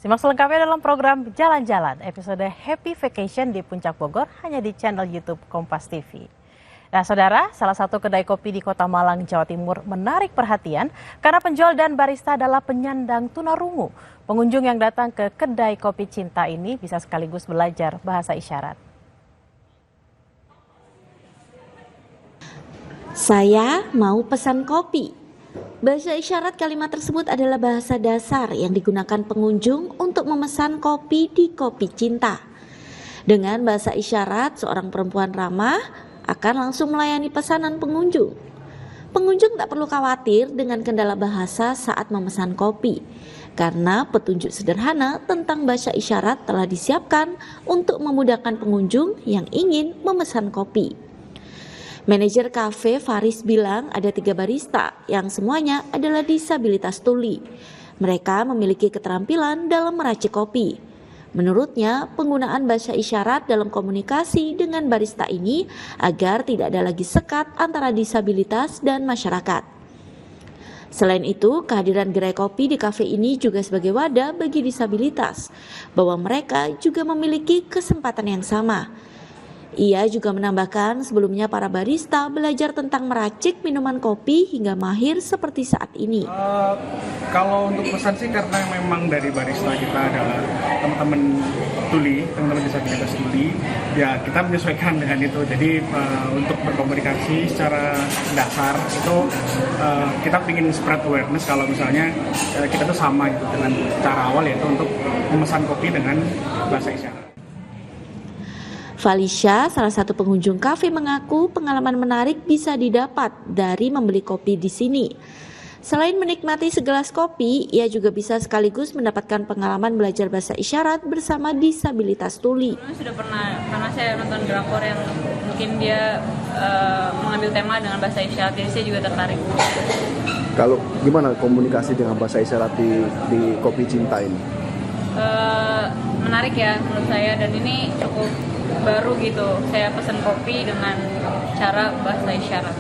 Simak selengkapnya dalam program Jalan-Jalan, episode Happy Vacation di Puncak Bogor, hanya di channel YouTube Kompas TV. Nah saudara, salah satu kedai kopi di Kota Malang, Jawa Timur menarik perhatian karena penjual dan barista adalah penyandang tunarungu. Pengunjung yang datang ke kedai kopi cinta ini bisa sekaligus belajar bahasa isyarat. Saya mau pesan kopi. Bahasa isyarat kalimat tersebut adalah bahasa dasar yang digunakan pengunjung untuk memesan kopi di Kopi Cinta. Dengan bahasa isyarat, seorang perempuan ramah akan langsung melayani pesanan pengunjung. Pengunjung tak perlu khawatir dengan kendala bahasa saat memesan kopi, karena petunjuk sederhana tentang bahasa isyarat telah disiapkan untuk memudahkan pengunjung yang ingin memesan kopi. Manajer kafe Faris bilang ada 3 barista yang semuanya adalah disabilitas tuli. Mereka memiliki keterampilan dalam meracik kopi. Menurutnya, penggunaan bahasa isyarat dalam komunikasi dengan barista ini agar tidak ada lagi sekat antara disabilitas dan masyarakat. Selain itu, kehadiran gerai kopi di kafe ini juga sebagai wadah bagi disabilitas, bahwa mereka juga memiliki kesempatan yang sama. Ia juga menambahkan sebelumnya para barista belajar tentang meracik minuman kopi hingga mahir seperti saat ini. Kalau untuk pesan sih karena memang dari barista kita adalah teman-teman tuli, teman-teman disabilitas tuli, ya kita menyesuaikan dengan itu. Jadi untuk berkomunikasi secara dasar itu kita ingin spread awareness kalau misalnya kita tuh sama gitu dengan cara awal yaitu untuk memesan kopi dengan bahasa isyarat. Falisha, salah satu pengunjung kafe, mengaku pengalaman menarik bisa didapat dari membeli kopi di sini. Selain menikmati segelas kopi, ia juga bisa sekaligus mendapatkan pengalaman belajar bahasa isyarat bersama disabilitas tuli. Sudah pernah saya nonton drakor yang mungkin dia mengambil tema dengan bahasa isyarat, jadi saya juga tertarik. Kalau gimana komunikasi dengan bahasa isyarat di Kopi Cinta ini? Menarik ya menurut saya, dan ini cukup baru gitu, saya pesan kopi dengan cara bahasa isyarat.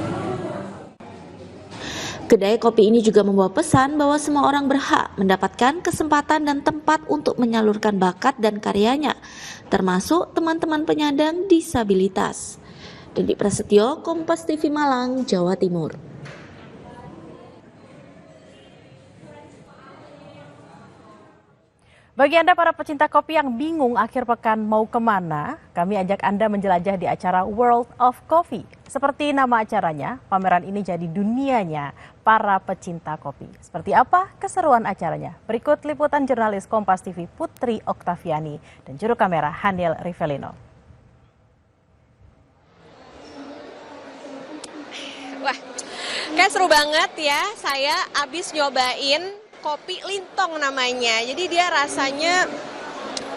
Kedai kopi ini juga membawa pesan bahwa semua orang berhak mendapatkan kesempatan dan tempat untuk menyalurkan bakat dan karyanya, termasuk teman-teman penyandang disabilitas. Dendi Prasetyo, Kompas TV Malang, Jawa Timur. Bagi Anda para pecinta kopi yang bingung akhir pekan mau kemana, kami ajak Anda menjelajah di acara World of Coffee. Seperti nama acaranya, pameran ini jadi dunianya para pecinta kopi. Seperti apa keseruan acaranya? Berikut liputan jurnalis Kompas TV Putri Oktaviani dan juru kamera Haniel Rivelino. Wah, kayak seru banget ya. Saya abis nyobain kopi lintong namanya. Jadi dia rasanya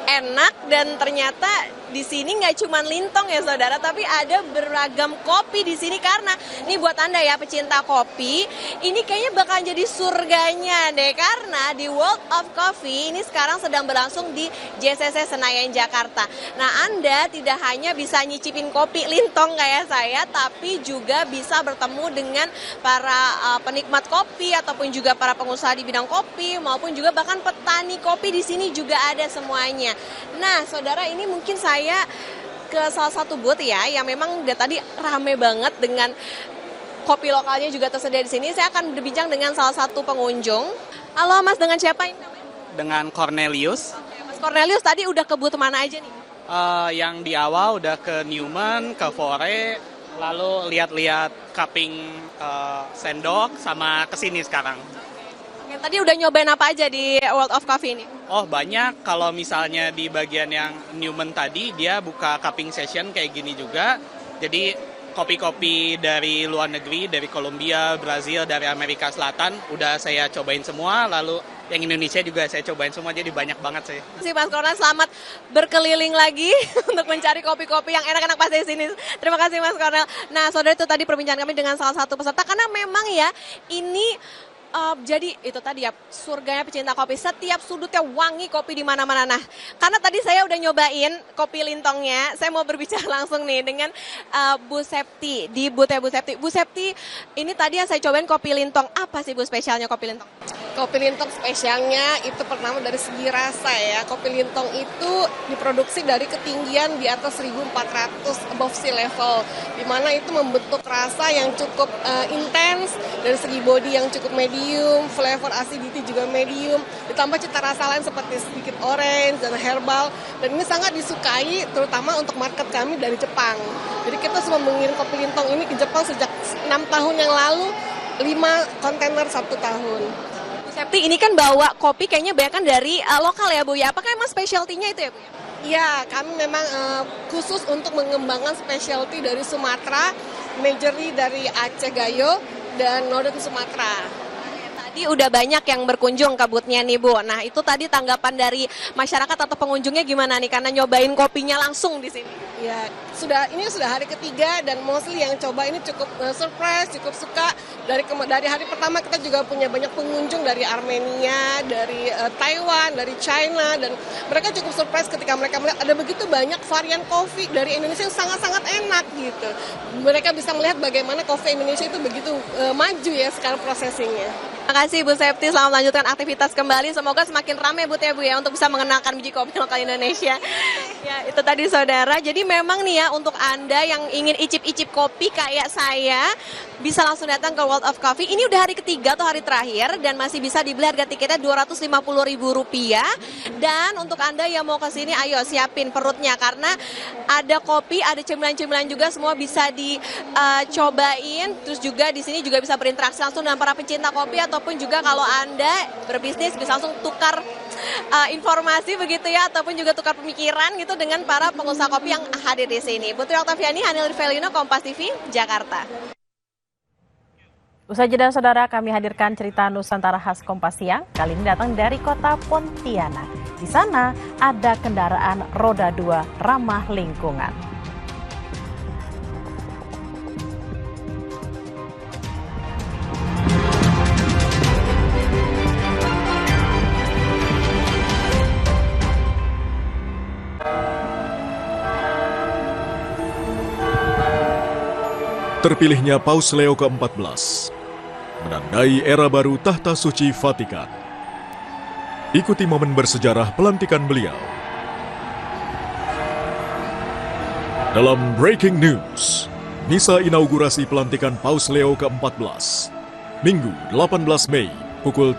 enak dan ternyata di sini nggak cuma lintong ya saudara, tapi ada beragam kopi di sini. Karena ini buat Anda ya pecinta kopi, ini kayaknya bakal jadi surganya deh, karena di World of Coffee ini sekarang sedang berlangsung di JCC Senayan Jakarta. Nah, Anda tidak hanya bisa nyicipin kopi lintong kayak saya, tapi juga bisa bertemu dengan para penikmat kopi ataupun juga para pengusaha di bidang kopi maupun juga bahkan petani kopi di sini juga ada semuanya. Nah, saudara, ini mungkin saya ke salah satu booth ya yang memang udah tadi rame banget dengan kopi lokalnya juga tersedia di sini. Saya akan berbincang dengan salah satu pengunjung. Halo Mas, dengan siapa ini namanya? Dengan Cornelius. Oke, Mas Cornelius, tadi udah ke booth mana aja nih? Yang di awal udah ke Newman, ke Fore, lalu lihat-lihat cupping sendok, sama kesini sekarang. Oke, tadi udah nyobain apa aja di World of Coffee ini? Oh banyak, kalau misalnya di bagian yang Newman tadi, dia buka cupping session kayak gini juga. Jadi kopi-kopi dari luar negeri, dari Kolombia, Brazil, dari Amerika Selatan, udah saya cobain semua, lalu yang Indonesia juga saya cobain semua, jadi banyak banget sih. Terima kasih Mas Cornel, selamat berkeliling lagi untuk mencari kopi-kopi yang enak-enak pas di sini. Terima kasih Mas Cornel. Nah, saudara, itu tadi perbincangan kami dengan salah satu peserta, karena memang ya ini Jadi itu tadi ya, surganya pecinta kopi. Setiap sudutnya wangi kopi di mana-mana. Nah, karena tadi saya udah nyobain kopi lintongnya, saya mau berbicara langsung nih dengan Bu Septi di booth-nya Bu Septi. Bu Septi, ini tadi yang saya cobain kopi lintong. Apa sih Bu spesialnya kopi lintong? Kopi lintong spesialnya itu pertama dari segi rasa ya. Kopi lintong itu diproduksi dari ketinggian di atas 1.400 above sea level, di mana itu membentuk rasa yang cukup intens, dari segi body yang cukup medium, flavor acidity juga medium, ditambah cita rasa lain seperti sedikit orange dan herbal, dan ini sangat disukai terutama untuk market kami dari Jepang. Jadi kita sudah mengirim kopi lintong ini ke Jepang sejak 6 tahun yang lalu, 5 kontainer 1 tahun. Septi, ini kan bawa kopi kayaknya banyak kan dari lokal ya Bu ya. Apakah emang specialty-nya itu ya Bu? Ya, kami memang khusus untuk mengembangkan specialty dari Sumatera, majorly dari Aceh Gayo dan Northern Sumatera. Tadi udah banyak yang berkunjung ke booth-nya nih Bu. Nah, itu tadi tanggapan dari masyarakat atau pengunjungnya gimana nih karena nyobain kopinya langsung di sini? Ya, ini sudah hari ketiga dan mostly yang coba ini cukup surprise, cukup suka. Dari hari pertama kita juga punya banyak pengunjung dari Armenia, dari Taiwan, dari China, dan mereka cukup surprise ketika mereka melihat ada begitu banyak varian kopi dari Indonesia yang sangat-sangat enak gitu. Mereka bisa melihat bagaimana kopi Indonesia itu begitu maju ya sekarang prosesingnya. Terima kasih Bu Septi, selamat melanjutkan aktivitas kembali. Semoga semakin ramai booth ya Bu ya untuk bisa mengenalkan biji kopi lokal Indonesia. Ya, itu tadi saudara. Jadi memang nih ya untuk Anda yang ingin icip-icip kopi kayak saya, bisa langsung datang ke World of Coffee. Ini udah hari ketiga atau hari terakhir dan masih bisa dibeli harga tiketnya Rp250.000. Dan untuk Anda yang mau ke sini, ayo siapin perutnya karena ada kopi, ada cemilan-cemilan juga, semua bisa dicobain. Terus juga di sini juga bisa berinteraksi langsung dengan para pencinta kopi, ataupun juga kalau Anda berbisnis bisa langsung tukar informasi begitu ya, ataupun juga tukar pemikiran gitu dengan para pengusaha kopi yang hadir di sini. Putri Oktaviani, Hanil Rivelino, Kompas TV, Jakarta. Usai jeda saudara, kami hadirkan cerita Nusantara khas Kompas Siang. Kali ini datang dari kota Pontianak. Di sana ada kendaraan roda 2 ramah lingkungan. Terpilihnya Paus Leo ke-14 menandai era baru tahta suci Vatikan. Ikuti momen bersejarah pelantikan beliau. Dalam Breaking News, misa inaugurasi pelantikan Paus Leo ke-14, Minggu 18 Mei pukul 3.